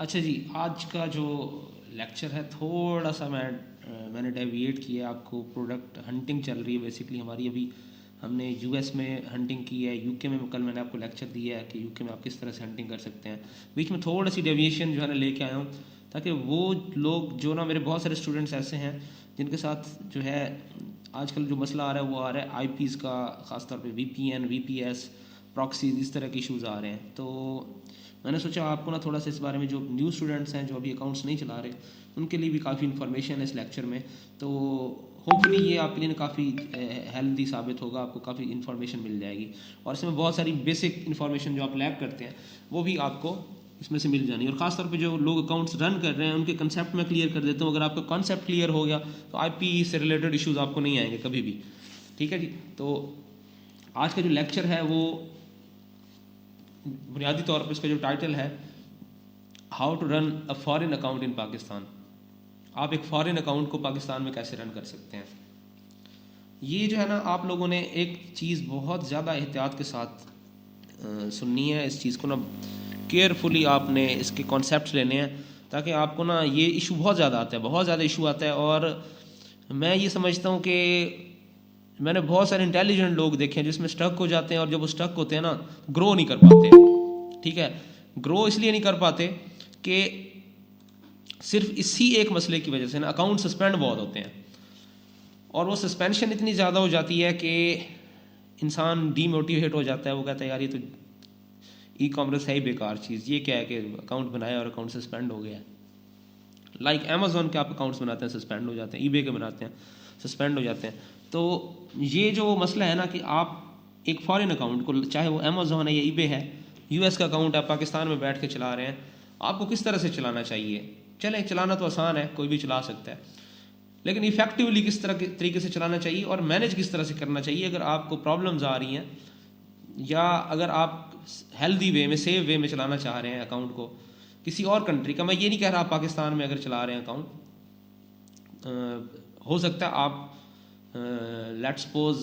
अच्छा जी, आज का जो लेक्चर है थोड़ा सा मैंने डेविएट किया। आपको प्रोडक्ट हंटिंग चल रही है बेसिकली हमारी। अभी हमने यूएस में हंटिंग की है, यूके में कल मैंने आपको लेक्चर दिया है कि यूके में आप किस तरह से हंटिंग कर सकते हैं। बीच में थोड़ी सी डेविएशन जो है ना लेके आया हूँ, ताकि वो लोग जो ना, मेरे बहुत सारे स्टूडेंट्स ऐसे हैं जिनके साथ जो है आजकल जो मसला आ रहा है वो आ रहा है आईपीज़ का, ख़ासतौर पे वीपीएन, वीपीएस, प्रॉक्सीज, इस तरह के इश्यूज़ आ रहे हैं। तो मैंने सोचा आपको ना थोड़ा सा इस बारे में, जो न्यू स्टूडेंट्स हैं जो अभी अकाउंट्स नहीं चला रहे, उनके लिए भी काफ़ी इन्फॉर्मेशन है इस लेक्चर में। तो होपफुली ये आपके लिए काफ़ी हेल्दी साबित होगा, आपको काफ़ी इन्फॉर्मेशन मिल जाएगी। और इसमें बहुत सारी बेसिक इन्फॉर्मेशन जो आप लैक करते हैं वो भी आपको इसमें से मिल जानी है। और ख़ासतौर पे जो लोग अकाउंट्स रन कर रहे हैं उनके कंसेप्ट में क्लियर कर देता हूँ। अगर आपका कॉन्सेप्ट क्लियर हो गया तो आईपी से रिलेटेड इश्यूज़ आपको नहीं आएंगे कभी भी। ठीक है जी। तो आज का जो लेक्चर है वो बुनियादी तौर पर इसका जो टाइटल है, how to run a foreign account in Pakistan. आप एक फॉरेन अकाउंट को पाकिस्तान में कैसे रन कर सकते हैं। ये जो है ना, आप लोगों ने एक चीज़ बहुत ज़्यादा एहतियात के साथ सुननी है। इस चीज़ को ना केयरफुली आपने इसके कॉन्सेप्ट लेने हैं, ताकि आपको ना ये इशू बहुत ज़्यादा आता है, बहुत ज़्यादा इशू आता है। और मैं ये समझता हूँ कि मैंने बहुत सारे इंटेलिजेंट लोग देखे हैं जिसमें स्टक हो जाते हैं, और जब वो स्टक होते हैं ना ग्रो नहीं कर पाते। ठीक है, ग्रो इसलिए नहीं कर पाते कि सिर्फ इसी एक मसले की वजह से ना अकाउंट सस्पेंड बहुत होते हैं, और वो सस्पेंशन इतनी ज़्यादा हो जाती है कि इंसान डीमोटिवेट हो जाता है। वो कहता है यार ये तो ई कॉमर्स है ही बेकार चीज़, ये क्या है कि अकाउंट बनाया और अकाउंट सस्पेंड हो गया। लाइक अमेजोन के आप अकाउंट्स बनाते हैं सस्पेंड हो जाते हैं, ईबे के बनाते हैं सस्पेंड हो जाते हैं। तो ये जो मसला है ना कि आप एक फॉरेन अकाउंट को, चाहे वो अमेजोन है या ईबे है, यूएस का अकाउंट आप पाकिस्तान में बैठ के चला रहे हैं, आपको किस तरह से चलाना चाहिए। चलें, चलाना तो आसान है, कोई भी चला सकता है, लेकिन इफेक्टिवली किस तरह के तरीके से चलाना चाहिए और मैनेज किस तरह से करना चाहिए। अगर आपको प्रॉब्लम्स आ रही हैं, या अगर आप हेल्दी वे में, सेफ वे में चलाना चाह रहे हैं अकाउंट को किसी और कंट्री का, मैं ये नहीं कह रहा आप पाकिस्तान में अगर चला रहे हैं अकाउंट, हो सकता है आप लेट्स सपोज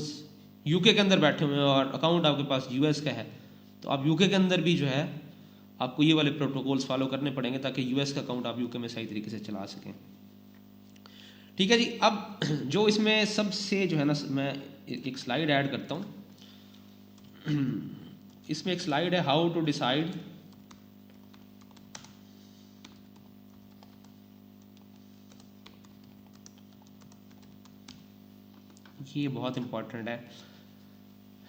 यूके के अंदर बैठे हुए हैं और अकाउंट आपके पास यूएस का है, तो आप यूके के अंदर भी जो है आपको ये वाले प्रोटोकॉल्स फॉलो करने पड़ेंगे ताकि यूएस का अकाउंट आप यूके में सही तरीके से चला सकें। ठीक है जी। अब जो इसमें सबसे जो है ना, मैं एक स्लाइड ऐड करता हूँ। इसमें एक स्लाइड है, हाउ टू डिसाइड ये बहुत इंपॉर्टेंट है।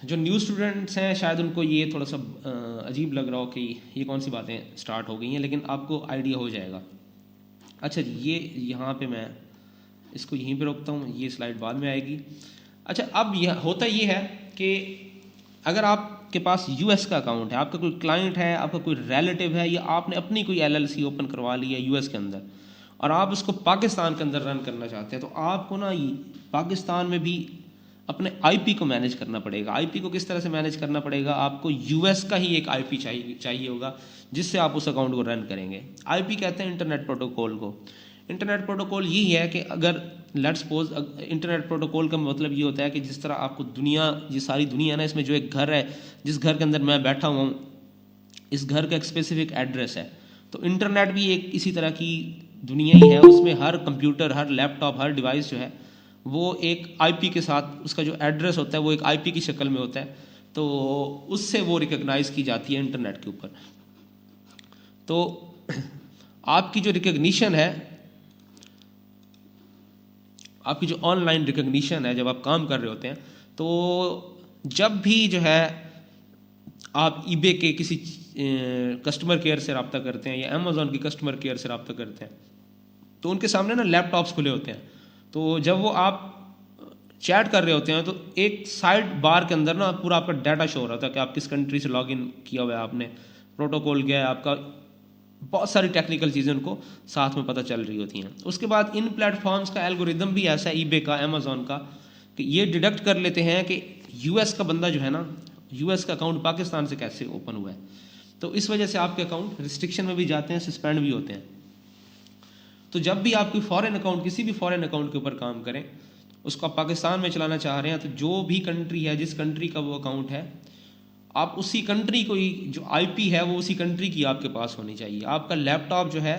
जो न्यू स्टूडेंट्स हैं शायद उनको ये थोड़ा सा अजीब लग रहा हो कि ये कौन सी बातें स्टार्ट हो गई हैं, लेकिन आपको आइडिया हो जाएगा। अच्छा जी, ये यहाँ पे मैं इसको यहीं पे रोकता हूँ, ये स्लाइड बाद में आएगी। अच्छा, अब यह होता ये है कि अगर आपके पास यूएस का अकाउंट है, आपका कोई क्लाइंट है, आपका कोई रिलेटिव है, या आपने अपनी कोई एलएलसी ओपन करवा ली है यूएस के अंदर, और आप उसको पाकिस्तान के अंदर रन करना चाहते हैं, तो आपको ना पाकिस्तान में भी अपने आईपी को मैनेज करना पड़ेगा। आईपी को किस तरह से मैनेज करना पड़ेगा, आपको यूएस का ही एक आईपी चाहिए होगा जिससे आप उस अकाउंट को रन करेंगे। आईपी कहते हैं इंटरनेट प्रोटोकॉल को। इंटरनेट प्रोटोकॉल यही है कि अगर लेट्स सपोज, इंटरनेट प्रोटोकॉल का मतलब ये होता है कि जिस तरह आपको दुनिया, ये सारी दुनिया ना, इसमें जो एक घर है, जिस घर के अंदर मैं बैठा हुआ हूँ, इस घर का एक स्पेसिफिक एड्रेस है, तो इंटरनेट भी एक इसी तरह की दुनिया ही है। उसमें हर कंप्यूटर, हर लैपटॉप, हर डिवाइस जो है वो एक आईपी के साथ, उसका जो एड्रेस होता है वो एक आईपी की शक्ल में होता है, तो उससे वो रिकॉग्नाइज की जाती है इंटरनेट के ऊपर। तो आपकी जो रिकॉग्निशन है, आपकी जो ऑनलाइन रिकॉग्निशन है, जब आप काम कर रहे होते हैं, तो जब भी जो है आप ईबे के किसी कस्टमर केयर से रब्ता करते हैं या अमेजोन की कस्टमर केयर से रब्ता करते हैं, तो उनके सामने ना लैपटॉप्स खुले होते हैं। तो जब वो आप चैट कर रहे होते हैं, तो एक साइड बार के अंदर ना पूरा आपका डाटा शो हो रहा था कि आप किस कंट्री से लॉगिन किया हुआ है, आपने प्रोटोकॉल किया है, आपका बहुत सारी टेक्निकल चीज़ें उनको साथ में पता चल रही होती हैं। उसके बाद इन प्लेटफॉर्म्स का एल्गोरिदम भी ऐसा है, ईबे का, अमेजोन का, कि ये डिडक्ट कर लेते हैं कि यूएस का बंदा जो है ना, यूएस का अकाउंट पाकिस्तान से कैसे ओपन हुआ है। तो इस वजह से आपके अकाउंट रिस्ट्रिक्शन में भी जाते हैं, सस्पेंड भी होते हैं। तो जब भी आप कोई फॉरेन अकाउंट, किसी भी फॉरेन अकाउंट के ऊपर काम करें, उसको आप पाकिस्तान में चलाना चाह रहे हैं, तो जो भी कंट्री है, जिस कंट्री का वो अकाउंट है, आप उसी कंट्री को ही, जो आईपी है वो उसी कंट्री की आपके पास होनी चाहिए। आपका लैपटॉप जो है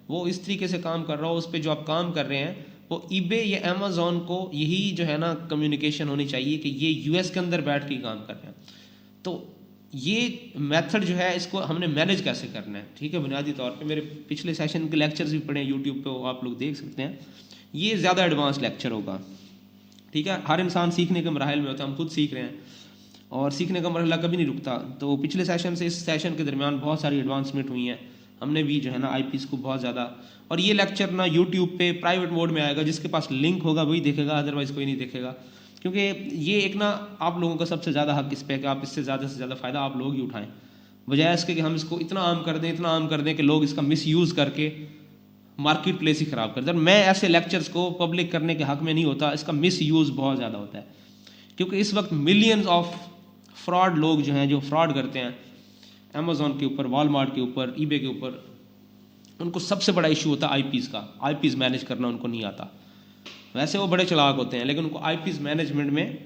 वो इस तरीके से काम कर रहा हो, उस पर जो आप काम कर रहे हैं वो ईबे या अमेजोन को यही जो है ना कम्युनिकेशन होनी चाहिए कि ये यूएस के अंदर बैठ के काम कर रहे हैं। तो ये मेथड जो है इसको हमने मैनेज कैसे करना है, ठीक है। बुनियादी तौर पे मेरे पिछले सेशन के लेक्चर्स भी पढ़े हैं यूट्यूब पे, आप लोग देख सकते हैं। ये ज़्यादा एडवांस लेक्चर होगा, ठीक है। हर इंसान सीखने के मराहल में होता है, हम खुद सीख रहे हैं और सीखने का मरहला कभी नहीं रुकता। तो पिछले सेशन से इस सेशन के दरमियान बहुत सारी एडवांसमेंट हुई हैं, हमने भी जो है ना आईपीएस को बहुत ज़्यादा। और ये लेक्चर ना यूट्यूब पे प्राइवेट मोड में आएगा, जिसके पास लिंक होगा वही देखेगा, अदरवाइज़ कोई नहीं देखेगा। क्योंकि ये एक ना आप लोगों का सबसे ज़्यादा हक इस पर है कि आप इससे ज़्यादा फ़ायदा आप लोग ही उठाएं, बजाय इसके कि हम इसको इतना आम कर दें, इतना आम कर दें कि लोग इसका मिसयूज़ करके मार्केट प्लेस ही ख़राब कर दें। मैं ऐसे लेक्चर्स को पब्लिक करने के हक में नहीं होता, इसका मिसयूज़ बहुत ज़्यादा होता है। क्योंकि इस वक्त मिलियंस ऑफ फ्रॉड लोग जो हैं, जो फ्रॉड करते हैं अमेज़ॉन के ऊपर, वॉलमार्ट के ऊपर, ईबे के ऊपर, उनको सबसे बड़ा इशू होता है आईपीज़ का। आईपीज़ मैनेज करना उनको नहीं आता। वैसे वो बड़े चालाक होते हैं, लेकिन उनको आईपीज़ मैनेजमेंट में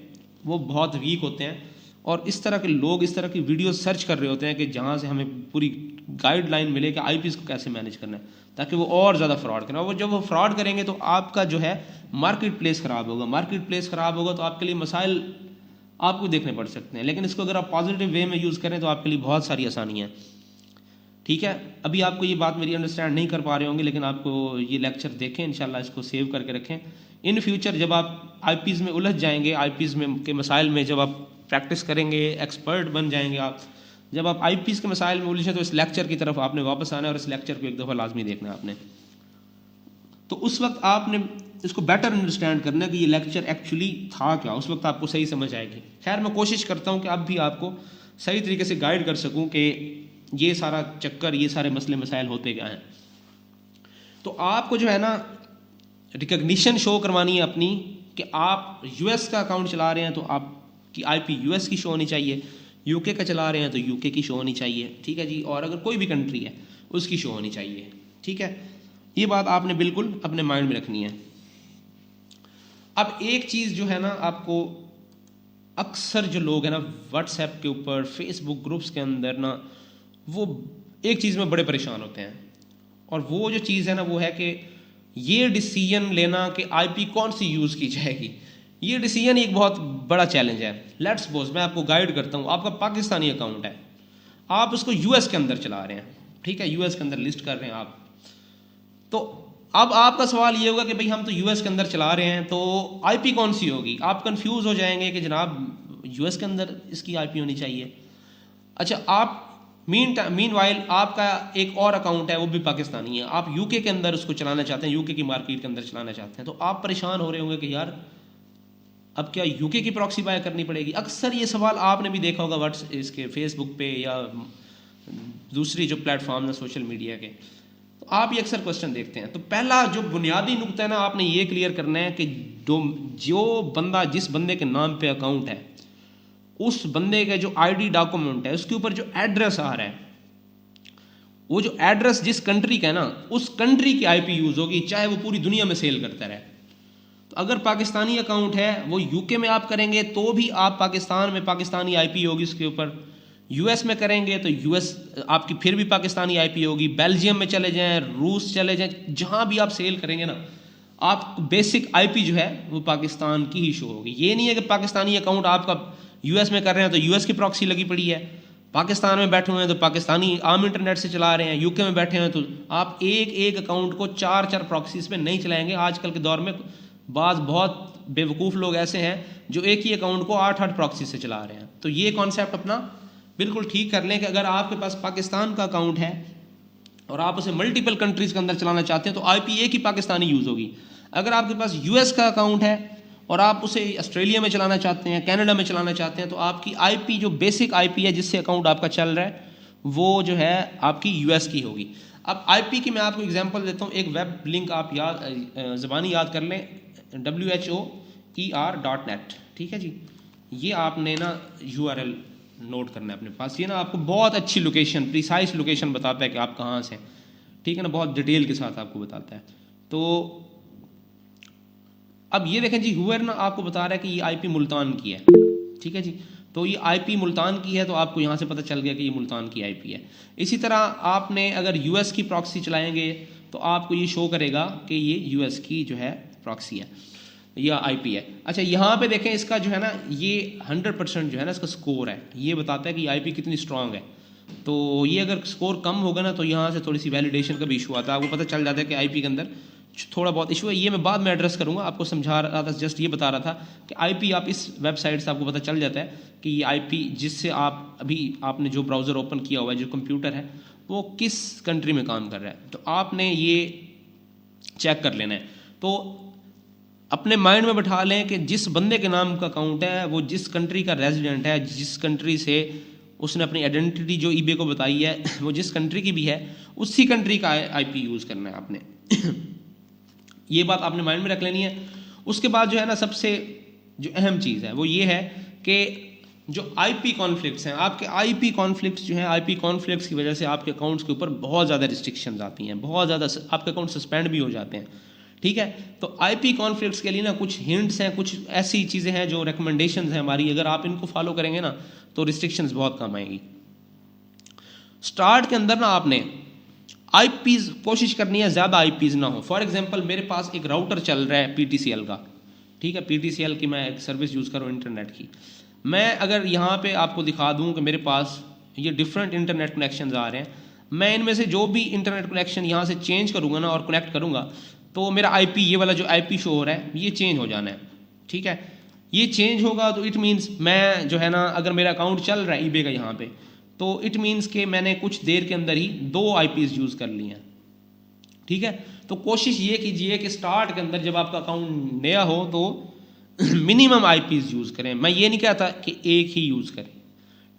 वो बहुत वीक होते हैं। और इस तरह के लोग इस तरह की वीडियो सर्च कर रहे होते हैं कि जहाँ से हमें पूरी गाइडलाइन मिले कि आईपीज़ को कैसे मैनेज करना है, ताकि वो और ज़्यादा फ्रॉड करें। वो जब वो फ्रॉड करेंगे तो आपका जो है मार्केट प्लेस ख़राब होगा। मार्केट प्लेस ख़राब होगा तो आपके लिए मसाइल आपको देखने पड़ सकते हैं, लेकिन इसको अगर आप पॉजिटिव वे में यूज़ करें तो आपके लिए बहुत सारी आसानियाँ हैं, ठीक है। अभी आपको ये बात मेरी अंडरस्टैंड नहीं कर पा रहे होंगे, लेकिन आपको ये लेक्चर देखें, इंशाल्लाह इसको सेव करके रखें। इन फ्यूचर जब आप आईपीज़ में उलझ जाएंगे, आईपीज़ में के मसाइल में जब आप प्रैक्टिस करेंगे, एक्सपर्ट बन जाएंगे आप, जब आप आईपीज़ के मसाइल में उलझें तो इस लेक्चर की तरफ आपने वापस आना है और इस लेक्चर को एक दफ़ा लाजमी देखना है आपने। तो उस वक्त आपने इसको बेटर अंडरस्टैंड करना है कि ये लेक्चर एक्चुअली था क्या, उस वक्त आपको सही समझ आएगी। खैर मैं कोशिश करता हूँ कि अब भी आपको सही तरीके से गाइड कर सकूँ कि ये सारा चक्कर, ये सारे मसले मसाइल होते क्या हैं। तो आपको जो है ना रिकग्निशन शो करवानी है अपनी कि आप यूएस का अकाउंट चला रहे हैं तो आपकी आईपी यूएस की शो होनी चाहिए, यूके का चला रहे हैं तो यूके की शो होनी चाहिए, ठीक है जी। और अगर कोई भी कंट्री है उसकी शो होनी चाहिए, ठीक है। ये बात आपने बिल्कुल अपने माइंड में रखनी है। अब एक चीज़ जो है ना, आपको अक्सर जो लोग हैं ना व्हाट्सएप के ऊपर, फेसबुक ग्रुप्स के अंदर ना, वो एक चीज़ में बड़े परेशान होते हैं। और वो जो चीज़ है ना वो है कि ये डिसीजन लेना कि आईपी कौन सी यूज़ की जाएगी। ये डिसीजन एक बहुत बड़ा चैलेंज है। लेट्स सपोज मैं आपको गाइड करता हूँ, आपका पाकिस्तानी अकाउंट है, आप उसको यूएस के अंदर चला रहे हैं, ठीक है, यूएस के अंदर लिस्ट कर रहे हैं आप। तो अब आपका सवाल ये होगा कि भाई हम तो यूएस के अंदर चला रहे हैं तो आईपी कौन सी होगी। आप कंफ्यूज हो जाएंगे कि जनाब यूएस के अंदर इसकी आईपी होनी चाहिए। अच्छा, आप मीन वाइल आपका एक और अकाउंट है, वो भी पाकिस्तानी है, आप यूके के अंदर उसको चलाना चाहते हैं, यूके की मार्केट के अंदर चलाना चाहते हैं, तो आप परेशान हो रहे होंगे कि यार अब क्या यूके की प्रॉक्सी बाय करनी पड़ेगी। अक्सर ये सवाल आपने भी देखा होगा इसके फेसबुक पे या दूसरी जो प्लेटफॉर्म है सोशल मीडिया के, तो आप ये अक्सर क्वेश्चन देखते हैं। तो पहला जो बुनियादी नुक्ता है ना, आपने ये क्लियर करना है कि जो बंदा, जिस बंदे के नाम पे अकाउंट है, उस बंदे का जो आईडी डॉक्यूमेंट है उसके ऊपर जो एड्रेस आ रहा है, वो जो एड्रेस जिस कंट्री का है ना, उस कंट्री की आईपी यूज होगी, चाहे वो पूरी दुनिया में सेल करता रहे। तो अगर पाकिस्तानी अकाउंट है वो यूके में आप करेंगे तो भी आप पाकिस्तान में पाकिस्तानी आईपी होगी उसके ऊपर, यूएस में करेंगे तो यूएस आपकी फिर भी पाकिस्तानी आईपी होगी, बेल्जियम में चले जाएं, रूस चले जाएं, जहां भी आप सेल करेंगे ना, आप बेसिक आईपी जो है वो पाकिस्तान की ही शो होगी। ये नहीं है कि पाकिस्तानी अकाउंट आपका यूएस में कर रहे हैं तो यूएस की प्रॉक्सी लगी पड़ी है, पाकिस्तान में बैठे हुए हैं तो पाकिस्तानी आम इंटरनेट से चला रहे हैं, यूके में बैठे हैं तो आप एक अकाउंट को 4 प्रॉक्सीज पे नहीं चलाएंगे। आजकल के दौर में बहुत बेवकूफ़ लोग ऐसे हैं जो एक ही अकाउंट को 8 प्रॉक्सी से चला रहे हैं। तो ये कॉन्सेप्ट अपना बिल्कुल ठीक कर लें कि अगर आपके पास पाकिस्तान का अकाउंट है और आप उसे मल्टीपल कंट्रीज़ के अंदर चलाना चाहते हैं तो आईपी एक ही पाकिस्तानी यूज़ होगी। अगर आपके पास यूएस का अकाउंट है और आप उसे ऑस्ट्रेलिया में चलाना चाहते हैं, कनाडा में चलाना चाहते हैं, तो आपकी आईपी जो बेसिक आईपी है जिससे अकाउंट आपका चल रहा है वो जो है आपकी यूएस की होगी। अब आईपी की मैं आपको एग्जांपल देता हूँ। एक वेब लिंक आप ज़बानी याद कर लें, WHOER.net, ठीक है जी। ये आपने ना URL नोट करना है अपने पास। ये ना आपको बहुत अच्छी लोकेशन, प्रिसाइज लोकेशन बताता है कि आप कहाँ से हैं, ठीक है ना, बहुत डिटेल के साथ आपको बताता है। तो अब ये देखें जी, हुएर ना आपको बता रहा है कि ये आईपी मुल्तान की है, ठीक है जी। तो ये आईपी मुल्तान की है, तो आपको यहाँ से पता चल गया कि ये मुल्तान की आईपी है। इसी तरह आपने अगर यूएस की प्रॉक्सी चलाएंगे तो आपको ये शो करेगा कि ये यूएस की जो है प्रॉक्सी है या आईपी है। अच्छा, यहाँ पे देखें इसका जो है ना ये 100% जो है ना इसका स्कोर है, ये बताता है कि आईपी कितनी स्ट्रांग है। तो ये अगर स्कोर कम होगा ना तो यहाँ से थोड़ी सी वैलिडेशन का भी इशू आता है, आपको पता चल जाता है कि आईपी के अंदर थोड़ा बहुत इशू है। ये मैं बाद में एड्रेस करूँगा, आपको समझा रहा था, जस्ट ये बता रहा था कि आईपी आप इस वेबसाइट से आपको पता चल जाता है कि ये आईपी जिससे आप अभी आपने जो ब्राउज़र ओपन किया हुआ है, जो कंप्यूटर है, वो किस कंट्री में काम कर रहा है। तो आपने ये चेक कर लेना है। तो अपने माइंड में बैठा लें कि जिस बंदे के नाम का अकाउंट है वो जिस कंट्री का रेजिडेंट है, जिस कंट्री से उसने अपनी आइडेंटिटी जो ईबे को बताई है वो जिस कंट्री की भी है, उसी कंट्री का आईपी यूज़ करना है आपने। ये बात आपने माइंड में रख लेनी है। उसके बाद जो है ना सबसे जो अहम चीज़ है वो ये है कि जो आईपी कॉन्फ्लिक्ट्स हैं, आपके आईपी कॉन्फ्लिक्ट्स जो हैं, आईपी कॉन्फ्लिक्ट्स की वजह से आपके अकाउंट्स के ऊपर बहुत ज़्यादा रिस्ट्रिक्शंस आती हैं, बहुत ज़्यादा आपके अकाउंट सस्पेंड भी हो जाते हैं। ठीक है, तो आईपी कॉन्फ्लिक्ट्स के लिए ना कुछ हिंट्स हैं, कुछ ऐसी चीज़ें हैं जो रिकमेंडेशंस हैं हमारी, अगर आप इनको फॉलो करेंगे ना तो रिस्ट्रिक्शंस बहुत कम आएंगी। स्टार्ट के अंदर ना आपने आईपीज कोशिश करनी है ज़्यादा आईपीज ना हो। फॉर एग्जांपल मेरे पास एक राउटर चल रहा है पीटीसीएल का, ठीक है, पीटीसीएल की मैं एक सर्विस यूज़ कर रहा हूँ इंटरनेट की। मैं अगर यहाँ पे आपको दिखा दूँ कि मेरे पास ये डिफरेंट इंटरनेट कनेक्शन आ रहे हैं, मैं इनमें से जो भी इंटरनेट कनेक्शन यहाँ से चेंज करूँगा ना और कनेक्ट करूँगा तो मेरा आईपी, ये वाला जो आईपी शो हो रहा है, ये चेंज हो जाना है। ठीक है, ये चेंज होगा तो इट मीन्स मैं जो है ना, अगर मेरा अकाउंट चल रहा है ईबे का यहाँ पे, तो इट मीन्स कि मैंने कुछ देर के अंदर ही 2 आईपीज यूज़ कर लिए हैं। ठीक है, तो कोशिश ये कीजिए कि स्टार्ट के अंदर जब आपका अकाउंट नया हो तो मिनिमम आईपीज यूज़ करें। मैं ये नहीं कहता कि एक ही यूज़ करें,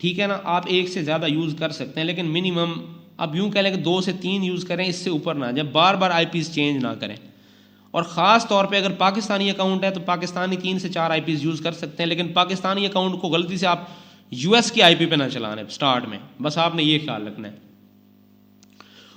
ठीक है ना, आप एक से ज़्यादा यूज़ कर सकते हैं, लेकिन मिनिमम आप यूँ कह लें कि 2 से 3 यूज़ करें, इससे ऊपर ना जाए, बार बार आईपीज चेंज ना करें। और ख़ास तौर पे अगर पाकिस्तानी अकाउंट है तो पाकिस्तानी 3 से 4 आईपीज यूज़ कर सकते हैं, लेकिन पाकिस्तानी अकाउंट को गलती से आप यूएस की आईपी पे ना चलाना स्टार्ट में, बस आपने ये ख्याल रखना है।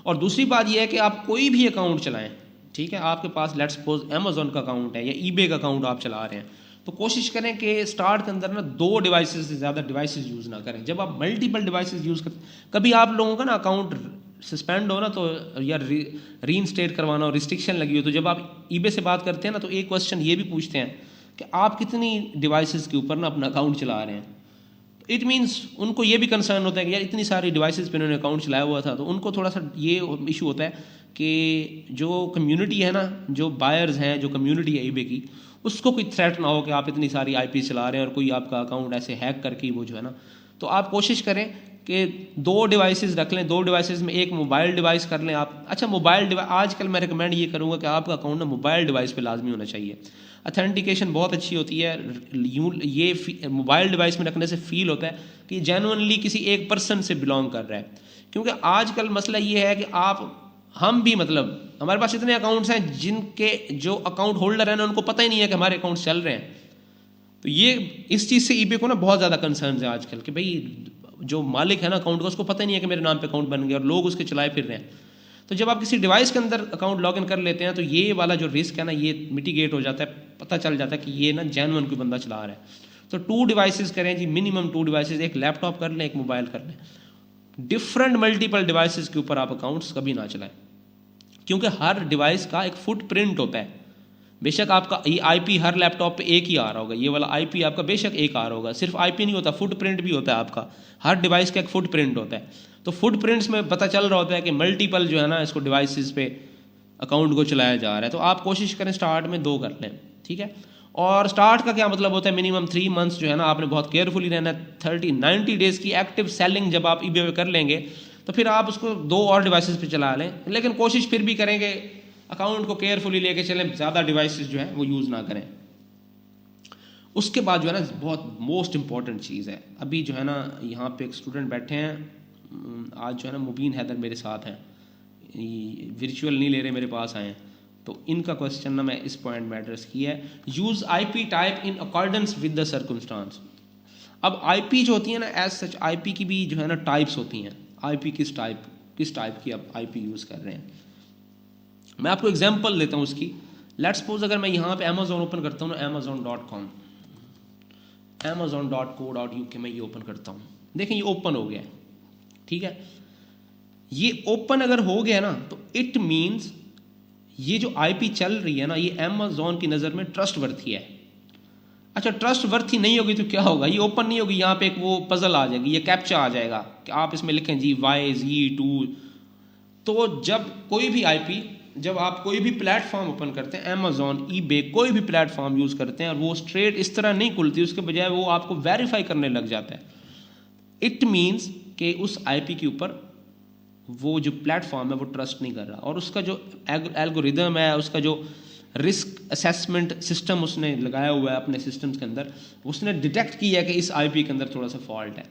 और दूसरी बात ये है कि आप कोई भी अकाउंट चलाएं, ठीक है, आपके पास लेट्स सपोज अमेजोन का अकाउंट है या ईबे का अकाउंट आप चला रहे हैं, तो कोशिश करें कि स्टार्ट के अंदर ना 2 डिवाइसेस से ज़्यादा डिवाइसेस यूज़ ना करें। जब आप मल्टीपल डिवाइसेस यूज़ करते, कभी आप लोगों का ना अकाउंट सस्पेंड हो ना तो या रीइंस्टेट करवाना हो, रिस्ट्रिक्शन लगी हो, तो जब आप ईबे से बात करते हैं ना तो एक क्वेश्चन ये भी पूछते हैं कि आप कितनी डिवाइसेस के ऊपर ना अपना अकाउंट चला रहे हैं। इट मीन्स उनको ये भी कंसर्न होता है कि यार इतनी सारी डिवाइसेस पे उन्होंने अकाउंट चलाया हुआ था, तो उनको थोड़ा सा ये इशू होता है कि जो कम्युनिटी है ना, जो बायर्स हैं, जो कम्युनिटी है ईबे की, उसको कोई थ्रेट ना हो कि आप इतनी सारी आईपी चला रहे हैं और कोई आपका अकाउंट ऐसे हैक करके वो जो है ना, तो आप कोशिश करें कि 2 डिवाइसेस रख लें, 2 डिवाइसेस में एक मोबाइल डिवाइस कर लें आप। अच्छा, मोबाइल डिवाइस आजकल मैं रिकमेंड ये करूँगा कि आपका अकाउंट ना मोबाइल डिवाइस पे लाजमी होना चाहिए। अथेंटिकेशन बहुत अच्छी होती है, ये मोबाइल डिवाइस में रखने से फील होता है कि जेन्युइनली किसी एक पर्सन से बिलोंग कर रहा है। क्योंकि आजकल मसला ये है कि हम भी मतलब हमारे पास इतने अकाउंट्स हैं जिनके जो अकाउंट होल्डर हैं ना उनको पता ही नहीं है कि हमारे अकाउंट चल रहे हैं। तो ये इस चीज़ से ईबे को ना बहुत ज़्यादा कंसर्न है आजकल कि भाई जो मालिक है ना अकाउंट का, उसको पता ही नहीं है कि मेरे नाम पे अकाउंट बन गया और लोग उसके चलाए फिर रहे हैं। तो जब आप किसी डिवाइस के अंदर अकाउंट लॉग इन कर लेते हैं तो ये वाला जो रिस्क है ना ये मिटिगेट हो जाता है, पता चल जाता है कि ये ना जेन्युइन कोई बंदा चला रहा है। तो 2 डिवाइसेस करें जी, मिनिमम 2 डिवाइसेस, एक लैपटॉप कर लें, एक मोबाइल कर लें। डिफरेंट मल्टीपल डिवाइसेस के ऊपर आप अकाउंट्स कभी ना चलाएं, क्योंकि हर डिवाइस का एक फुटप्रिंट होता है। बेशक आपका ये आईपी हर लैपटॉप पे एक ही आ रहा होगा, ये वाला आईपी आपका बेशक एक आ रहा होगा, सिर्फ आईपी नहीं होता, फुटप्रिंट भी होता है आपका, हर डिवाइस का एक फुटप्रिंट होता है। तो फुटप्रिंट्स में पता चल रहा होता है कि मल्टीपल जो है ना इसको डिवाइसेस पे अकाउंट को चलाया जा रहा है। तो आप कोशिश करें स्टार्ट में 2 कर लें, ठीक है। और स्टार्ट का क्या मतलब होता है, मिनिमम 3 मंथ्स जो है ना आपने बहुत केयरफुली रहना है। 90 डेज़ की एक्टिव सेलिंग जब आप ईबे पे कर लेंगे तो फिर आप उसको 2 और डिवाइसेस पे चला लें, लेकिन कोशिश फिर भी करेंगे अकाउंट को केयरफुली लेके चलें, ज़्यादा डिवाइसेस जो है वो यूज़ ना करें। उसके बाद जो है ना बहुत मोस्ट इंपॉर्टेंट चीज़ है, अभी जो है ना यहाँ पे एक स्टूडेंट बैठे हैं, आज जो है ना मुबीन हैदर मेरे साथ हैं, वर्चुअल नहीं ले रहे, मेरे पास आए हैं, तो इनका क्वेश्चन ना मैं इस पॉइंट में एड्रेस किया है, use IP type in accordance with the circumstance. अब आईपी जो होती है ना, एज सच आईपी की भी जो है ना टाइप्स होती हैं, आईपी किस टाइप की आप आईपी यूज़ कर रहे हैं। मैं आपको एग्जांपल देता हूँ उसकी। लेट्स सपोज अगर मैं यहाँ पे अमेजोन ओपन करता हूँ ना, amazon.com, amazon.co.uk में ये ओपन करता हूँ, देखें ये ओपन हो गया है, ठीक है। ये ओपन अगर हो गया ना तो इट मीन्स ये जो आईपी चल रही है ना ये अमेजोन की नज़र में ट्रस्ट वर्थी है। अच्छा, ट्रस्ट वर्थी नहीं होगी तो क्या होगा, ये ओपन नहीं होगी, यहाँ पे एक वो पजल आ जाएगी, ये कैप्चा आ जाएगा कि आप इसमें लिखें जी YZ2। तो जब कोई भी आईपी, जब आप कोई भी प्लेटफॉर्म ओपन करते हैं, अमेजोन, ईबे, कोई भी प्लेटफॉर्म यूज़ करते हैं और वो स्ट्रेट इस तरह नहीं खुलती, उसके बजाय वो आपको वेरीफाई करने लग जाता है, इट मीन्स कि उस आईपी के ऊपर वो जो प्लेटफॉर्म है वो ट्रस्ट नहीं कर रहा, और उसका जो एल्गोरिदम है, उसका जो रिस्क असेसमेंट सिस्टम उसने लगाया हुआ है अपने सिस्टम्स के अंदर, उसने डिटेक्ट किया है कि इस आईपी के अंदर थोड़ा सा फॉल्ट है।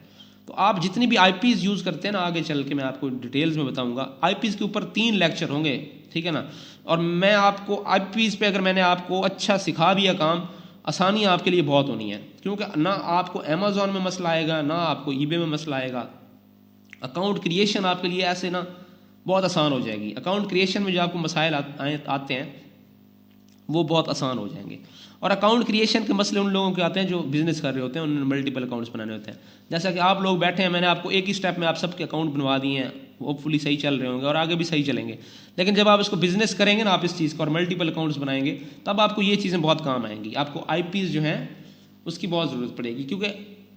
तो आप जितनी भी आईपीज़ यूज़ करते हैं ना, आगे चल के मैं आपको डिटेल्स में बताऊंगा, आईपीज़ के ऊपर 3 लेक्चर होंगे, ठीक है ना। और मैं आपको आईपीज़ पे अगर मैंने आपको अच्छा सिखा दिया काम, आसानी आपके लिए बहुत होनी है, क्योंकि ना आपको अमेजोन में मसला आएगा, ना आपको ईबे में मसला आएगा। अकाउंट क्रिएशन आपके लिए ऐसे ना बहुत आसान हो जाएगी। अकाउंट क्रिएशन में जो आपको मसाइल आते हैं वो बहुत आसान हो जाएंगे। और अकाउंट क्रिएशन के मसले उन लोगों के आते हैं जो बिजनेस कर रहे होते हैं, उन्होंने मल्टीपल अकाउंट्स बनाने होते हैं। जैसा कि आप लोग बैठे हैं, मैंने आपको एक ही स्टेप में आप सबके अकाउंट बनवा दिए हैं, होपफुली सही चल रहे होंगे और आगे भी सही चलेंगे। लेकिन जब आप इसको बिजनेस करेंगे ना, आप इस चीज़ को और मल्टीपल अकाउंट्स बनाएंगे, तब आपको ये चीज़ें बहुत काम आएंगी। आपको आईपीज़ जो हैं उसकी बहुत ज़रूरत पड़ेगी, क्योंकि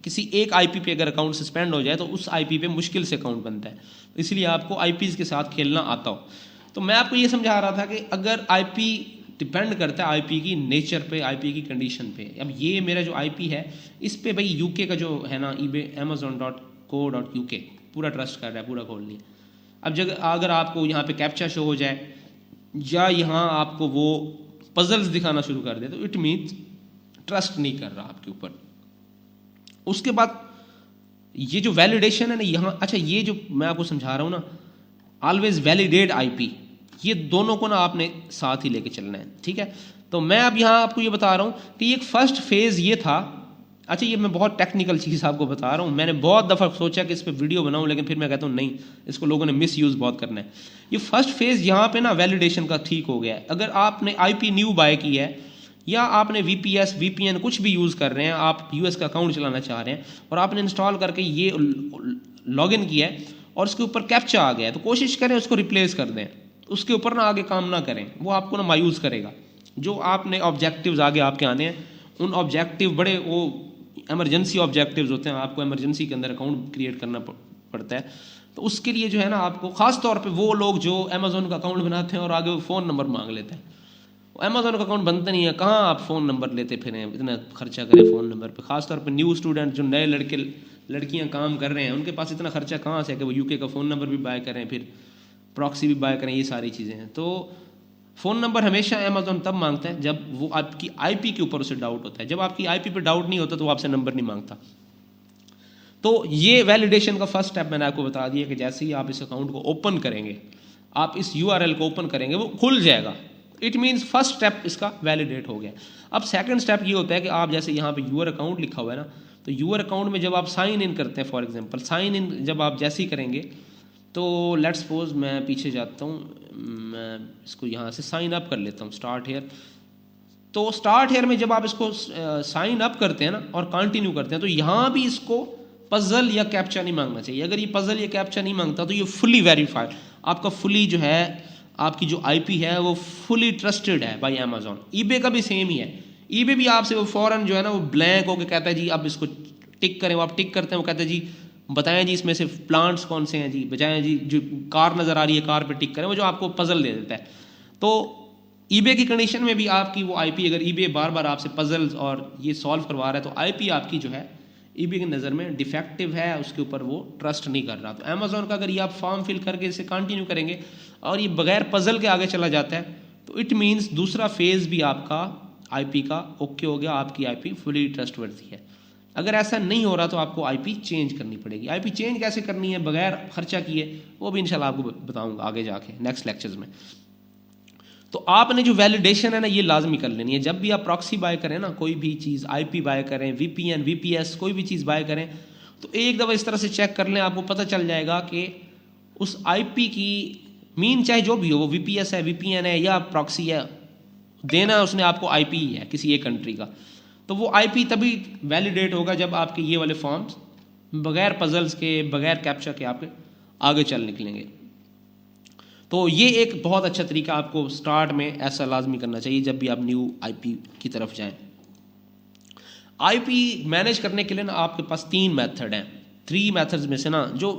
किसी एक आईपी पे अगर अकाउंट सस्पेंड हो जाए तो उस आईपी पे मुश्किल से अकाउंट बनता है, इसलिए आपको आईपीज़ के साथ खेलना आता हो। तो मैं आपको ये समझा रहा था कि अगर आईपी डिपेंड करता है आईपी की नेचर पे, आईपी की कंडीशन पे। अब ये मेरा जो आईपी है इस पे भाई यूके का जो है ना, ईबे amazon.co.uk पूरा ट्रस्ट कर रहा है, पूरा खोल लिया। अब जब अगर आपको यहाँ पे कैप्चा शो हो जाए या यहाँ आपको वो पजल्स दिखाना शुरू कर दे, तो इट मीन्स ट्रस्ट नहीं कर रहा आपके ऊपर। उसके बाद ये जो वैलिडेशन है ना यहाँ, अच्छा ये जो मैं आपको समझा रहा हूँ ना, ऑलवेज वैलिडेट आईपी, ये दोनों को ना आपने साथ ही लेके चलना है, ठीक है। तो मैं अब यहाँ आपको ये बता रहा हूँ कि एक फर्स्ट फेज ये था। अच्छा, ये मैं बहुत टेक्निकल चीज़ आपको बता रहा हूँ, मैंने बहुत दफ़ा सोचा कि इस पर वीडियो बनाऊँ, लेकिन फिर मैं कहता हूँ नहीं, इसको लोगों ने मिस यूज़ बहुत करना है। ये फर्स्ट फेज यहाँ पे ना वैलिडेशन का ठीक हो गया है। अगर आपने आईपी न्यू बाय की है या आपने VPS VPN कुछ भी यूज़ कर रहे हैं, आप US का अकाउंट चलाना चाह रहे हैं और आपने इंस्टॉल करके ये लॉगिन किया है और उसके ऊपर कैप्चा आ गया है, तो कोशिश करें उसको रिप्लेस कर दें, उसके ऊपर ना आगे काम ना करें, वो आपको ना मायूस करेगा। जो आपने ऑब्जेक्टिव्स आगे आपके आने हैं, उन ऑब्जेक्टिव बड़े वो एमरजेंसी ऑब्जेक्टिव्स होते हैं, आपको एमरजेंसी के अंदर अकाउंट क्रिएट करना पड़ता है। तो उसके लिए जो है ना आपको ख़ास तौर पे वो लोग जो अमेजोन का अकाउंट बनाते हैं और आगे वो फ़ोन नंबर मांग लेते हैं, अमेजोन का अकाउंट बनता नहीं है, कहाँ आप फ़ोन नंबर लेते फिरें, इतना खर्चा करें फ़ोन नंबर पे। ख़ास तौर पे न्यू स्टूडेंट जो नए लड़के लड़कियां काम कर रहे हैं, उनके पास इतना खर्चा कहाँ से है कि वो यूके का फ़ोन नंबर भी बाय करें, फिर प्रॉक्सी भी बाय करें, ये सारी चीज़ें हैं। तो फ़ोन नंबर हमेशा अमेजोन तब मांगता है जब वो आपकी आईपी के ऊपर उसे डाउट होता है। जब आपकी आईपी पे डाउट नहीं होता तो वो आपसे नंबर नहीं मांगता। तो ये वैलिडेशन का फर्स्ट स्टेप मैंने आपको बता दिया कि जैसे ही आप इस अकाउंट को ओपन करेंगे, आप इस URL को ओपन करेंगे, वो खुल जाएगा। इट मीन्स फर्स्ट स्टेप इसका वैलिडेट हो गया। अब सेकंड स्टेप ये होता है कि आप जैसे यहाँ पे यूअर अकाउंट लिखा हुआ है ना, तो यूअर अकाउंट में जब आप साइन इन करते हैं, फॉर एग्जांपल साइन इन जब आप जैसे ही करेंगे, तो लेट्स सपोज मैं पीछे जाता हूँ, मैं इसको यहाँ से साइन अप कर लेता हूँ, स्टार्ट हेयर। तो स्टार्ट हेयर में जब आप इसको साइन अप करते हैं ना और कंटिन्यू करते हैं, तो यहाँ भी इसको पजल या कैप्चा नहीं मांगना चाहिए। अगर ये पजल या कैप्चा नहीं मांगता तो ये फुली वेरीफाइड, आपका फुली जो है आपकी जो आईपी है वो फुली ट्रस्टेड है बाय अमेजोन। ईबे का भी सेम ही है। ईबे भी आपसे वो फौरन जो है ना वो ब्लैंक होकर कहता है जी अब इसको टिक करें, वो आप टिक करते हैं, वो कहते हैं जी बताएं जी इसमें से प्लांट्स कौन से हैं जी, बजाएं जी जो कार नज़र आ रही है कार पे टिक करें, वो जो आपको पजल दे देता है। तो ईबे की कंडीशन में भी आपकी वो आईपी, अगर ईबे बार बार आपसे पजल्स और ये सॉल्व करवा रहा है, तो आईपी आपकी जो है ईबे की नज़र में डिफेक्टिव है, उसके ऊपर वो ट्रस्ट नहीं कर रहा। तो अमेजोन का अगर ये आप फॉर्म फिल करके इसे कंटिन्यू करेंगे और ये बगैर पजल के आगे चला जाता है, तो इट मीन्स दूसरा फेज भी आपका आईपी का ओके हो गया, आपकी आईपी फुली ट्रस्टवर्दी है। अगर ऐसा नहीं हो रहा तो आपको आईपी चेंज करनी पड़ेगी। आईपी चेंज कैसे करनी है बगैर खर्चा किए, वो भी इंशाल्लाह आपको बताऊंगा आगे जाके नेक्स्ट लेक्चर्स में। तो आपने जो वैलिडेशन है ना ये लाजमी कर लेनी है। जब भी आप प्रॉक्सी बाय करें ना, कोई भी चीज़ आईपी बाय करें, VPN VPS कोई भी चीज़ बाय करें, तो एक दफ़ा इस तरह से चेक कर लें, आपको पता चल जाएगा कि उस आईपी की मीन चाहे जो भी हो, वो VPS है, VPN है या प्रॉक्सी है, देना उसने आपको आईपी है किसी एक कंट्री का, तो वो आईपी तभी वैलिडेट होगा जब आपके ये वाले फॉर्म्स बगैर पजल्स के, बगैर कैप्चा के आपके आगे चल निकलेंगे। तो ये एक बहुत अच्छा तरीका आपको स्टार्ट में ऐसा लाजमी करना चाहिए जब भी आप न्यू आईपी की तरफ जाएं। आईपी मैनेज करने के लिए ना आपके पास 3 मेथड हैं। 3 मेथड्स में से ना जो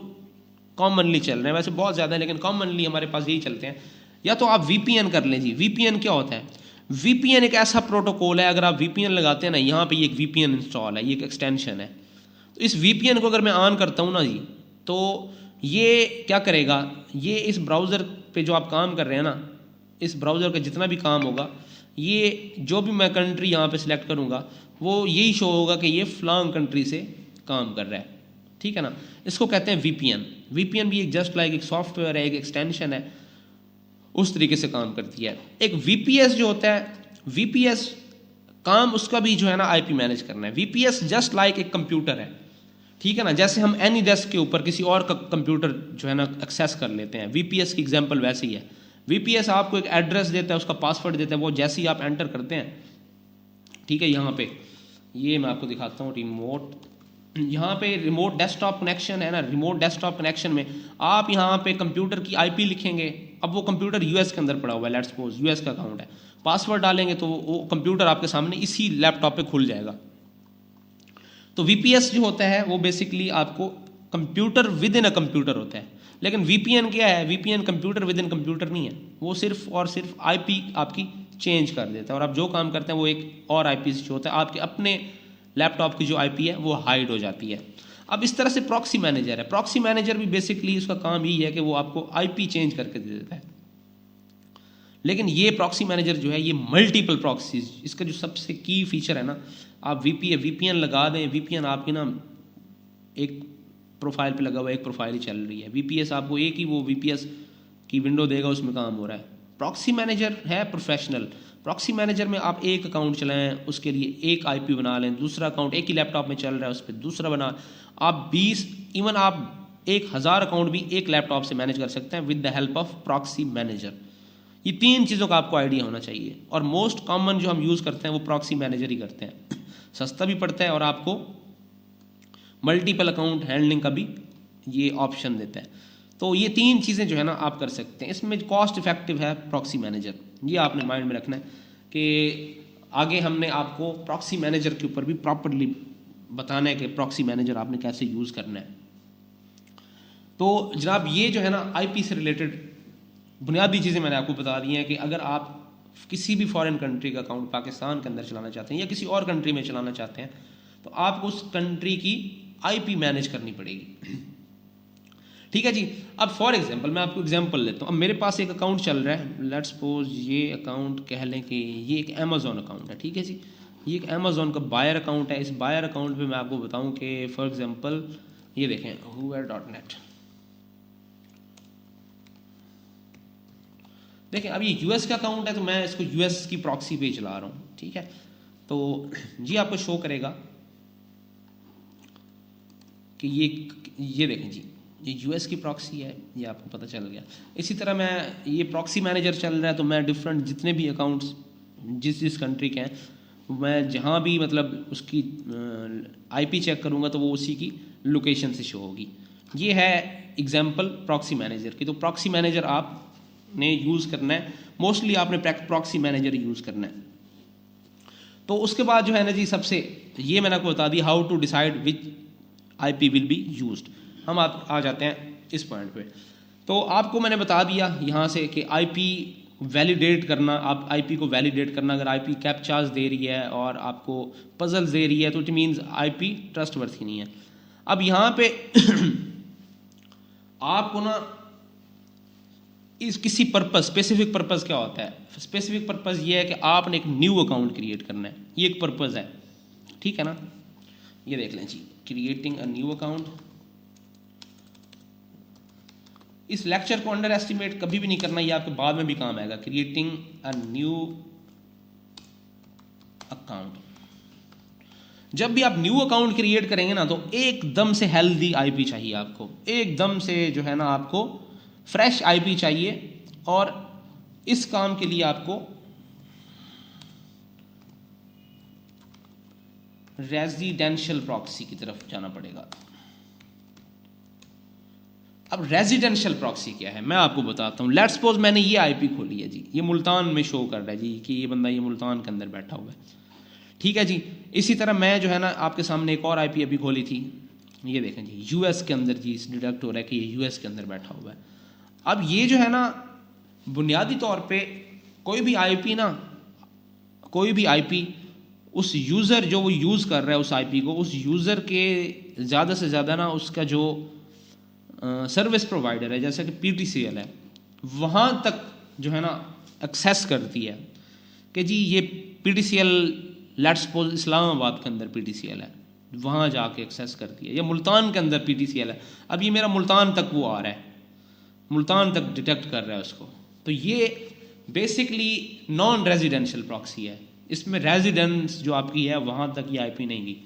कॉमनली चल रहे हैं, वैसे बहुत ज़्यादा है लेकिन कॉमनली हमारे पास यही चलते हैं। या तो आप वीपीएन कर लें जी। वीपीएन क्या होता है? वीपीएन एक ऐसा प्रोटोकॉल है, अगर आप वीपीएन लगाते हैं ना, यहाँ पे ये एक वीपीएन इंस्टॉल है, ये एक एक्सटेंशन है। तो इस वीपीएन को अगर मैं ऑन करता हूँ ना जी, तो ये क्या करेगा, ये इस ब्राउज़र पे जो आप काम कर रहे हैं ना, इस ब्राउज़र का जितना भी काम होगा, ये जो भी मैं कंट्री यहाँ पे सिलेक्ट करूँगा वो यही शो होगा कि ये फ्लांग कंट्री से काम कर रहा है, ठीक है ना। इसको कहते हैं वीपीएन। वीपीएन भी एक जस्ट लाइक एक सॉफ्टवेयर है, एक एक्सटेंशन है, उस तरीके से काम करती है। एक वीपीएस जो होता है, वीपीएस काम उसका भी जो है ना आईपी मैनेज करना है। वीपीएस जस्ट लाइक एक कंप्यूटर है, ठीक है ना। जैसे हम एनी डेस्क के ऊपर किसी और का कंप्यूटर जो है ना एक्सेस कर लेते हैं, वीपीएस की एग्जांपल वैसे ही है। वीपीएस आपको एक एड्रेस देता है, उसका पासवर्ड देता है, वो जैसे ही आप एंटर करते हैं, ठीक है, यहाँ पे ये मैं आपको दिखाता हूँ रिमोट, यहाँ पे रिमोट डेस्कटॉप कनेक्शन है ना। रिमोट डेस्कटॉप कनेक्शन में आप यहाँ पे कंप्यूटर की आईपी लिखेंगे। अब वो कंप्यूटर यूएस के अंदर पड़ा हुआ है, लेट्स सपोज यूएस का अकाउंट है, पासवर्ड डालेंगे तो वो कंप्यूटर आपके सामने इसी लैपटॉप पे खुल जाएगा। तो वीपीएस जो होता है वो बेसिकली आपको computer with in a computer होता है। लेकिन वीपीएन क्या है? VPN computer with in computer नहीं है, वो सिर्फ और सिर्फ आईपी आपकी चेंज कर देता है और आप जो काम करते हैं वो एक और आईपी से जो होता है आपके अपने लैपटॉप की जो आईपी है वो हाइड हो जाती है। अब इस तरह से प्रॉक्सी मैनेजर है। प्रॉक्सी मैनेजर भी बेसिकली उसका काम यही है कि वो आपको आईपी चेंज करके दे देता है। लेकिन ये प्रॉक्सी मैनेजर जो है ये मल्टीपल प्रॉक्सीज, इसका जो सबसे की फीचर है ना, आप वीपीएन लगा दें, वीपीएन आपकी ना एक प्रोफाइल पे लगा हुआ है, एक प्रोफाइल ही चल रही है। वीपीएस आपको एक ही वो वीपीएस की विंडो देगा, उसमें काम हो रहा है। प्रॉक्सी मैनेजर है प्रोफेशनल। प्रॉक्सी मैनेजर में आप एक अकाउंट चलाएं, उसके लिए एक आईपी बना लें, दूसरा अकाउंट एक ही लैपटॉप में चल रहा है उस पर दूसरा बना, आप 20 इवन आप 1000 अकाउंट भी एक लैपटॉप से मैनेज कर सकते हैं with the help of proxy manager. ये 3 चीज़ों का आपको आइडिया होना चाहिए। और मोस्ट कॉमन जो हम यूज़ करते हैं वो प्रॉक्सी मैनेजर ही करते हैं। सस्ता भी पड़ता है और आपको मल्टीपल अकाउंट हैंडलिंग का भी ये ऑप्शन देता है। तो ये 3 चीज़ें जो है ना आप कर सकते हैं। इसमें कॉस्ट इफेक्टिव है प्रॉक्सी मैनेजर, ये आपने माइंड में रखना है कि आगे हमने आपको प्रॉक्सी मैनेजर के ऊपर भी प्रॉपर्ली बताना है कि प्रॉक्सी मैनेजर आपने कैसे यूज़ करना है। तो जनाब ये जो है ना आईपी से रिलेटेड बुनियादी चीज़ें मैंने आपको बता दी हैं कि अगर आप किसी भी फॉरेन कंट्री का अकाउंट पाकिस्तान के अंदर चलाना चाहते हैं या किसी और कंट्री में चलाना चाहते हैं तो आपको उस कंट्री की आईपी मैनेज करनी पड़ेगी, ठीक है जी। अब फॉर एग्जांपल मैं आपको एग्जांपल लेता हूँ। अब मेरे पास एक अकाउंट चल रहा है, लेट्स सपोज ये अकाउंट कह लें कि ये एक अमेज़ॉन अकाउंट है, ठीक है जी। ये एक अमेज़ॉन का बायर अकाउंट है। इस बायर अकाउंट पे मैं आपको बताऊँ कि फॉर एग्जांपल ये देखें whoever.net, देखें अब ये यूएस का अकाउंट है तो मैं इसको यूएस की प्रॉक्सी पे चला रहा हूँ, ठीक है। तो ये आपको शो करेगा कि ये देखें जी, ये यूएस की प्रॉक्सी है, ये आपको पता चल गया। इसी तरह मैं ये प्रॉक्सी मैनेजर चल रहा है तो मैं डिफरेंट जितने भी अकाउंट्स जिस कंट्री के हैं मैं जहाँ भी मतलब उसकी आईपी चेक करूँगा तो वो उसी की लोकेशन से शो होगी। ये है एग्जांपल प्रॉक्सी मैनेजर की। तो प्रॉक्सी मैनेजर आपने यूज़ करना है, मोस्टली आपने प्रॉक्सी मैनेजर यूज़ करना है। तो उसके बाद जो है ना जी सबसे ये मैंने आपको बता दी how to decide which IP will be used. हम आप आ जाते हैं इस पॉइंट पे। तो आपको मैंने बता दिया यहाँ से कि आईपी वैलिडेट करना, आप आईपी को वैलिडेट करना, अगर आईपी कैप्चास दे रही है और आपको पजल्स दे रही है तो इट मीन्स आईपी ट्रस्टवर्थी नहीं है। अब यहाँ पे आपको ना इस किसी पर्पस, स्पेसिफिक पर्पस क्या होता है? स्पेसिफिक पर्पस ये है कि आपने एक न्यू अकाउंट क्रिएट करना है, ये एक पर्पस है, ठीक है ना। ये देख लें जी, क्रिएटिंग अ न्यू अकाउंट। इस लेक्चर को अंडर एस्टिमेट कभी भी नहीं करना, ये आपके बाद में भी काम आएगा। क्रिएटिंग अ न्यू अकाउंट, जब भी आप न्यू अकाउंट क्रिएट करेंगे ना तो एकदम से हेल्दी आईपी चाहिए आपको, एकदम से जो है ना आपको फ्रेश आईपी चाहिए। और इस काम के लिए आपको रेजिडेंशियल प्रॉक्सी की तरफ जाना पड़ेगा। अब रेजिडेंशियल प्रॉक्सी क्या है मैं आपको बताता हूँ। लेट्स सपोज मैंने ये आईपी खोली है जी, ये मुल्तान में शो कर रहा है जी कि ये बंदा ये मुल्तान के अंदर बैठा हुआ है, ठीक है जी। इसी तरह मैं जो है ना आपके सामने एक और आईपी अभी खोली थी, ये देखें जी यूएस के अंदर जी डिटेक्ट हो रहा है कि ये यूएस के अंदर बैठा हुआ है। अब ये जो है ना बुनियादी तौर पे कोई भी आईपी उस यूज़र जो वो यूज़ कर रहा है उस आईपी को, उस यूज़र के ज़्यादा से ज़्यादा ना उसका जो सर्विस प्रोवाइडर है जैसे कि पीटीसीएल है, वहाँ तक जो है ना एक्सेस करती है कि जी ये पीटीसीएल लेट्स सपोज इस्लामाबाद के अंदर पीटीसीएल है, वहाँ जाके एक्सेस करती है, या मुल्तान के अंदर पीटीसीएल है, अब ये मेरा मुल्तान तक वो आ रहा है, मुल्तान तक डिटेक्ट कर रहा है उसको। तो ये बेसिकली नॉन रेजिडेंशियल प्रॉक्सी है, इसमें रेजिडेंस जो आपकी है वहाँ तक ये आईपी नहीं गई।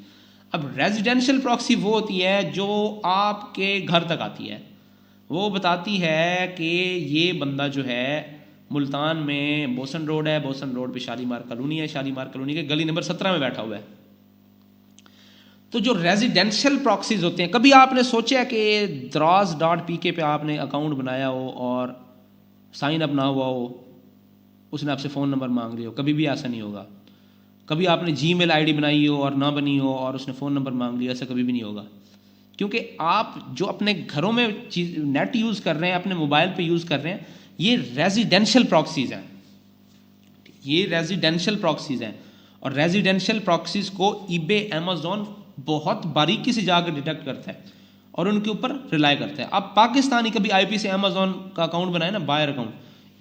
अब रेजिडेंशियल प्रॉक्सी वो होती है जो आपके घर तक आती है, वो बताती है कि ये बंदा जो है मुल्तान में बोसन रोड है, बोसन रोड पे शालीमार कॉलोनी है, शालीमार कॉलोनी के गली नंबर 17 में बैठा हुआ है। तो जो रेजिडेंशियल प्रॉक्सीज होते हैं, कभी आपने सोचा कि Draws.pk पे आपने अकाउंट बनाया हो और साइन अप ना हुआ हो, उसने आपसे फ़ोन नंबर मांग लिया हो, कभी भी ऐसा नहीं होगा। कभी आपने जीमेल आईडी बनाई हो और ना बनी हो और उसने फ़ोन नंबर मांग लिया, ऐसा कभी भी नहीं होगा, क्योंकि आप जो अपने घरों में नेट यूज़ कर रहे हैं, अपने मोबाइल पे यूज़ कर रहे हैं, ये रेजिडेंशियल प्रॉक्सीज हैं, ये रेजिडेंशियल प्रॉक्सीज हैं। और रेजिडेंशियल प्रॉक्सीज को ईबे अमेज़ॉन बहुत बारीकी से जाकर डिटेक्ट करता है और उनके ऊपर रिलाई करता है। अब पाकिस्तानी कभी आईपी से अमेज़ॉन का अकाउंट बनाए ना, बायर अकाउंट,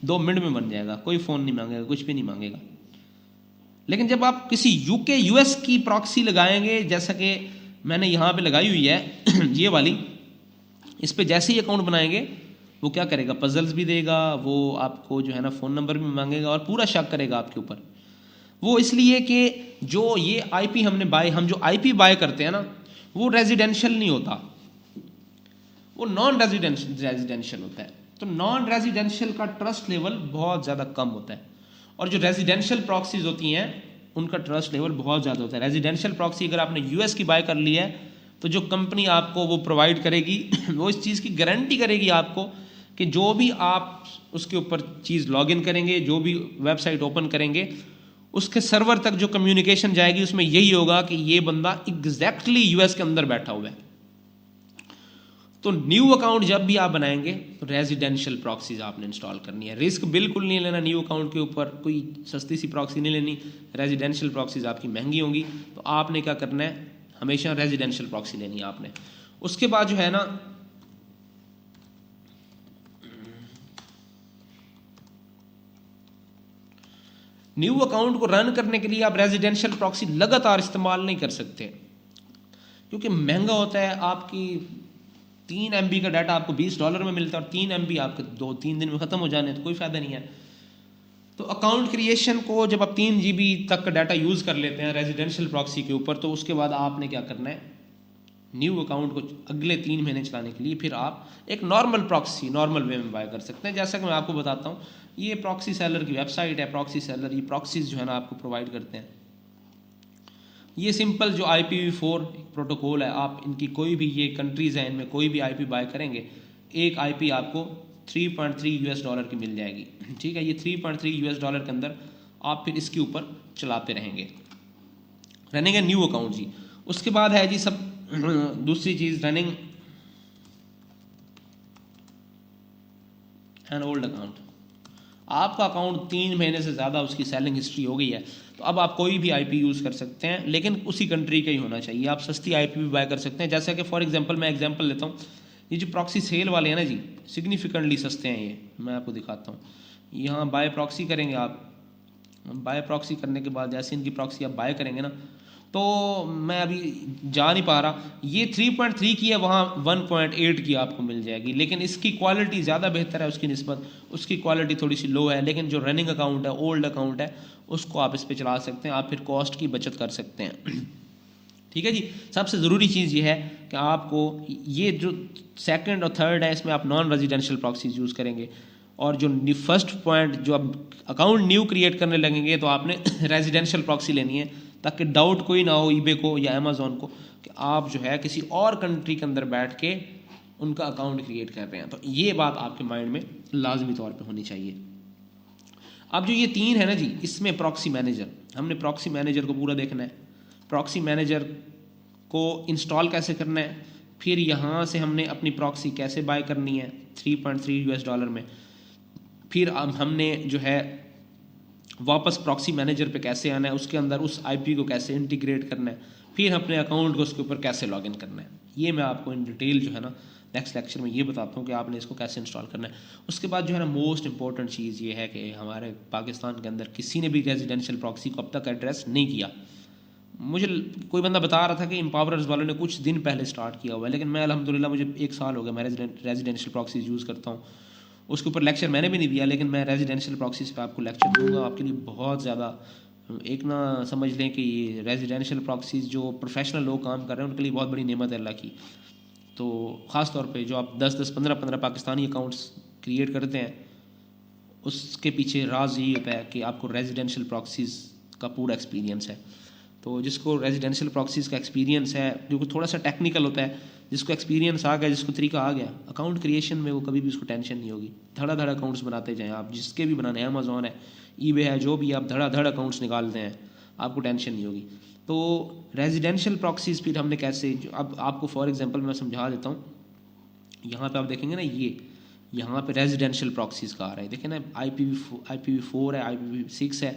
2 मिनट में बन जाएगा, कोई फ़ोन नहीं मांगेगा, कुछ भी नहीं मांगेगा। लेकिन जब आप किसी यूके यूएस की प्रॉक्सी लगाएंगे, जैसा कि मैंने यहाँ पे लगाई हुई है ये वाली, इस पे जैसे ही अकाउंट बनाएंगे वो क्या करेगा, पजल्स भी देगा, वो आपको जो है ना फ़ोन नंबर भी मांगेगा और पूरा शक करेगा आपके ऊपर। वो इसलिए कि जो ये आईपी हम जो आईपी बाय करते हैं ना, वो रेजिडेंशियल नहीं होता, वो नॉन रेजिडेंशियल होता है। तो नॉन रेजिडेंशियल का ट्रस्ट लेवल बहुत ज़्यादा कम होता है, और जो रेजिडेंशियल प्रॉक्सीज होती हैं उनका ट्रस्ट लेवल बहुत ज़्यादा होता है। रेजिडेंशियल प्रॉक्सी अगर आपने यूएस की बाय कर ली है तो जो कंपनी आपको वो प्रोवाइड करेगी वो इस चीज़ की गारंटी करेगी आपको कि जो भी आप उसके ऊपर चीज़ लॉगिन करेंगे, जो भी वेबसाइट ओपन करेंगे, उसके सर्वर तक जो कम्युनिकेशन जाएगी उसमें यही होगा कि ये बंदा एग्जैक्टली यूएस के अंदर बैठा हुआ है। तो न्यू अकाउंट जब भी आप बनाएंगे तो रेजिडेंशियल प्रॉक्सीज आपने इंस्टॉल करनी है। रिस्क बिल्कुल नहीं लेना न्यू अकाउंट के ऊपर, कोई सस्ती सी प्रॉक्सी नहीं लेनी, रेजिडेंशियल प्रॉक्सीज आपकी महंगी होंगी। तो आपने क्या करना है, हमेशा रेजिडेंशियल प्रॉक्सी लेनी है आपने। उसके बाद जो है ना न्यू अकाउंट को रन करने के लिए आप रेजिडेंशियल प्रॉक्सी लगातार इस्तेमाल नहीं कर सकते, क्योंकि महंगा होता है। आपकी 3 MB का डाटा आपको $20 में मिलता है और 3 MB आपके 2-3 दिन में ख़त्म हो जाने, तो कोई फ़ायदा नहीं है। तो अकाउंट क्रिएशन को जब आप 3 GB तक का डाटा यूज़ कर लेते हैं रेजिडेंशियल प्रॉक्सी के ऊपर, तो उसके बाद आपने क्या करना है, न्यू अकाउंट को अगले 3 महीने चलाने के लिए फिर आप एक नॉर्मल प्रॉक्सी नॉर्मल वे में बाय कर सकते हैं। जैसा कि मैं आपको बताता हूँ, ये प्रॉक्सी सेलर की वेबसाइट है, प्रॉक्सी सेलर ये प्रॉक्सीज जो है ना आपको प्रोवाइड करते हैं। ये सिंपल जो IPv4 प्रोटोकॉल है, आप इनकी कोई भी ये कंट्रीज़ हैं, इनमें कोई भी आईपी बाय करेंगे, एक आईपी आपको $3.3 की मिल जाएगी, ठीक है। ये $3.3 के अंदर आप फिर इसके ऊपर चलाते रहेंगे, रनिंग है न्यू अकाउंट जी। उसके बाद है जी सब दूसरी चीज़, रनिंग एन ओल्ड अकाउंट। आपका अकाउंट 3 महीने से ज़्यादा उसकी सेलिंग हिस्ट्री हो गई है, तो अब आप कोई भी आईपी यूज़ कर सकते हैं, लेकिन उसी कंट्री का ही होना चाहिए। आप सस्ती आईपी भी बाय कर सकते हैं, जैसा कि फॉर एग्जांपल मैं एग्जांपल लेता हूँ, ये जो प्रॉक्सी सेल वाले हैं ना जी, सिग्निफिकेंटली सस्ते हैं ये। मैं आपको दिखाता हूँ, यहाँ बाय प्रॉक्सी करेंगे आप, बाय प्रॉक्सी करने के बाद जैसे इनकी प्रॉक्सी आप बाय करेंगे ना, तो मैं अभी जा नहीं पा रहा, ये 3.3 की है, वहाँ 1.8 की आपको मिल जाएगी, लेकिन इसकी क्वालिटी ज़्यादा बेहतर है उसकी निस्बत, उसकी क्वालिटी थोड़ी सी लो है। लेकिन जो रनिंग अकाउंट है, ओल्ड अकाउंट है, उसको आप इस पर चला सकते हैं, आप फिर कॉस्ट की बचत कर सकते हैं, ठीक है जी। सबसे ज़रूरी चीज़ ये है कि आपको ये जो सेकंड और थर्ड है, इसमें आप नॉन रेजिडेंशियल प्रॉक्सीज यूज़ करेंगे, और जो फर्स्ट पॉइंट, जो अब अकाउंट न्यू क्रिएट करने लगेंगे तो आपने रेजिडेंशियल प्रॉक्सी लेनी है, ताकि डाउट कोई ना हो ईबे को या अमेज़ॉन को कि आप जो है किसी और कंट्री के अंदर बैठ के उनका अकाउंट क्रिएट कर रहे हैं। तो ये बात आपके माइंड में लाजमी तौर पे होनी चाहिए। अब जो ये 3 है ना जी, इसमें प्रॉक्सी मैनेजर, हमने प्रॉक्सी मैनेजर को पूरा देखना है। प्रॉक्सी मैनेजर को इंस्टॉल कैसे करना है, फिर यहाँ से हमने अपनी प्रॉक्सी कैसे बाय करनी है $3.3 में, फिर हमने जो है वापस प्रॉक्सी मैनेजर पे कैसे आना है, उसके अंदर उस आईपी को कैसे इंटीग्रेट करना है, फिर अपने अकाउंट को उसके ऊपर कैसे लॉगिन करना है। ये मैं आपको इन डिटेल जो है ना नेक्स्ट लेक्चर में ये बताता हूँ कि आपने इसको कैसे इंस्टॉल करना है। उसके बाद जो है ना मोस्ट इंपॉर्टेंट चीज़ ये है कि हमारे पाकिस्तान के अंदर किसी ने भी रेजिडेंशियल प्रॉक्सी को अब तक एड्रेस नहीं किया। मुझे कोई बंदा बता रहा था कि एम्पावरर्स वालों ने कुछ दिन पहले स्टार्ट किया हुआ है, लेकिन मैं अल्हम्दुलिल्लाह मुझे 1 साल हो गया मैं रेजिडेंशियल प्रॉक्सीज यूज़ करता हूँ। उसके ऊपर लेक्चर मैंने भी नहीं दिया, लेकिन मैं रेजिडेंशियल प्रॉक्सीज पे आपको लेक्चर दूंगा। आपके लिए बहुत ज़्यादा एक ना समझ लें कि ये रेजिडेंशियल प्रॉक्सीज जो प्रोफेशनल लोग काम कर रहे हैं उनके लिए बहुत बड़ी नेमत है अल्लाह की। तो ख़ास तौर पे जो आप 10-10, 15-15 पाकिस्तानी अकाउंट्स क्रिएट करते हैं, उसके पीछे राज यही होता है कि आपको रेजिडेंशियल प्रॉक्सीज का पूरा एक्सपीरियंस है। तो जिसको रेजिडेंशियल प्रॉक्सीज का एक्सपीरियंस है, जो कि थोड़ा सा टेक्निकल होता है, जिसको एक्सपीरियंस आ गया, जिसको तरीका आ गया, अकाउंट क्रिएशन में वो कभी भी उसको टेंशन नहीं होगी। धड़ा अकाउंट्स बनाते जाएँ आप, जिसके भी बनाने, अमेज़ॉन है, ईबे है, जो भी आप धड़ा अकाउंट्स निकालते हैं, आपको टेंशन नहीं होगी। तो रेजिडेंशियल प्रॉक्सीज फिर हमने कैसे, अब आपको फॉर एग्जांपल मैं समझा देता हूँ। यहाँ पे आप देखेंगे ना, ये यहाँ पे रेजिडेंशियल प्रॉक्सीज का आ रहा है, देखें ना, IPv4 है, IPv6 है,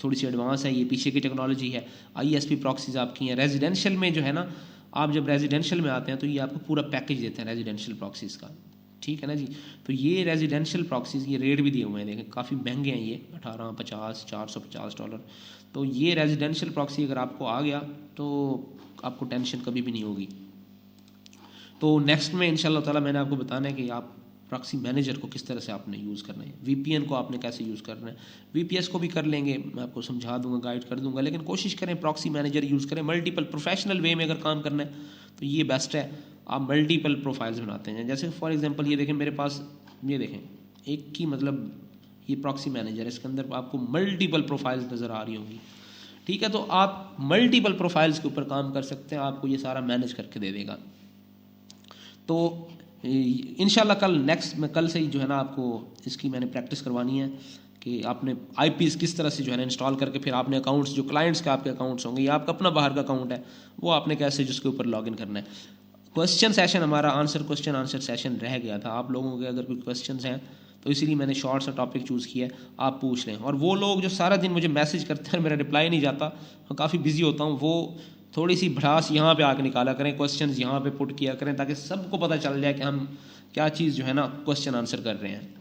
थोड़ी सी एडवांस है, ये पीछे की टेक्नोलॉजी है। ISP प्रॉक्सीज आपकी हैं। रेजिडेंशियल में जो है ना, आप जब रेजिडेंशियल में आते हैं तो ये आपको पूरा पैकेज देते हैं रेजिडेंशियल प्रॉक्सीज का, ठीक है ना जी। तो ये रेजिडेंशियल प्रॉक्सीज, ये रेट भी दिए हुए हैं, देखें काफ़ी महंगे हैं ये, $1850, $450। तो ये रेजिडेंशियल प्रॉक्सी अगर आपको आ गया तो आपको टेंशन कभी भी नहीं होगी। तो नेक्स्ट में इंशाल्लाह ताला मैंने आपको बताना है कि आप प्रॉक्सी मैनेजर को किस तरह से आपने यूज़ करना है, VPN को आपने कैसे यूज़ करना है, VPS को भी कर लेंगे, मैं आपको समझा दूंगा, गाइड कर दूंगा, लेकिन कोशिश करें प्रॉक्सी मैनेजर यूज़ करें। मल्टीपल प्रोफेशनल वे में अगर काम करना है तो ये बेस्ट है। आप मल्टीपल प्रोफाइल्स बनाते हैं, जैसे फॉर एग्जांपल ये देखें मेरे पास, ये देखें एक की मतलब ये प्रॉक्सी मैनेजर है, इसके अंदर आपको मल्टीपल प्रोफाइल्स नज़र आ रही होंगी, ठीक है। तो आप मल्टीपल प्रोफाइल्स के ऊपर काम कर सकते हैं, आपको ये सारा मैनेज करके दे देगा। तो इंशाल्लाह कल से ही जो है ना आपको इसकी मैंने प्रैक्टिस करवानी है कि आपने IPs किस तरह से जो है ना इंस्टॉल करके फिर आपने अकाउंट्स, जो क्लाइंट्स के आपके अकाउंट्स होंगे या आपका अपना बाहर का अकाउंट है, वो आपने कैसे जिसके ऊपर लॉगिन करना है। क्वेश्चन सेशन हमारा क्वेश्चन आंसर सेशन रह गया था। आप लोगों के अगर कोई क्वेश्चंस हैं तो इसीलिए मैंने शॉर्ट सा टॉपिक चूज़ किया है, आप पूछ लें। और वो लोग जो सारा दिन मुझे मैसेज करते हैं, मेरा रिप्लाई नहीं जाता, मैं काफ़ी बिजी होता हूँ, वो थोड़ी सी भड़ास यहाँ पे आके निकाला करें, क्वेश्चंस यहाँ पे पुट किया करें, ताकि सबको पता चल जाए कि हम क्या चीज़ जो है ना क्वेश्चन आंसर कर रहे हैं।